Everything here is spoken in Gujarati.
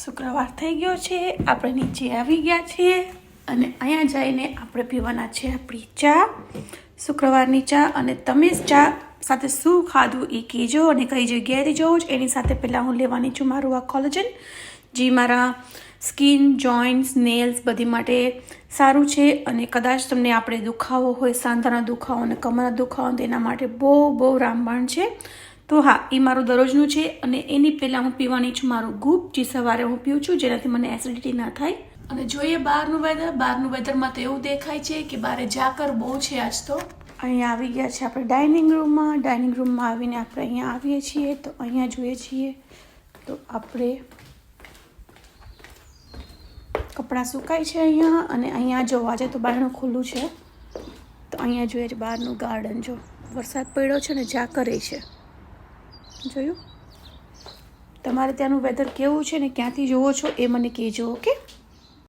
શુક્રવાર થઈ ગયો છે, આપણે નીચે આવી ગયા છીએ અને અહીંયા જઈને આપણે પીવાના છે આપણી ચા, શુક્રવારની ચા. અને તમે ચા સાથે શું ખાધું એ કહેજો અને કઈ જગ્યાએથી જોવો છો. એની સાથે પહેલાં હું લેવાની છું મારું આ કોલેજન, જે મારા સ્કિન, જોઇન્ટ્સ, નેલ્સ બધી માટે સારું છે. અને કદાચ તમને આપણે દુખાવો હોય, સાંધાના દુખાવો અને કમરના દુખાવો, તેના માટે બહુ રામબાણ છે. તો હા, એ મારું દરરોજનું છે. અને એની પહેલાં હું પીવાની છું મારું ગૂપ, જે સવારે હું પીઉં છું, જેનાથી મને એસિડિટી ના થાય. અને જોઈએ બહારનું વેધરમાં તો એવું દેખાય છે કે બહારે ઝાકર બહુ છે આજ તો. અહીંયા આવી ગયા છે આપણે ડાઇનિંગ રૂમમાં આવીને આપણે અહીંયા આવીએ છીએ તો અહીંયા જોઈએ છીએ તો આપણે કપડાં સુકાય છે અહીંયા. અને અહીંયા જો આજે તો બારણું ખુલ્લું છે તો અહીંયા જોઈએ છે બહારનું ગાર્ડન. જો વરસાદ પડ્યો છે ને ઝાકરે છે, જોયું? તમારે ત્યાંનું વેધર કેવું છે ને ક્યાંથી જોવો છો એ મને કહેજો, ઓકે?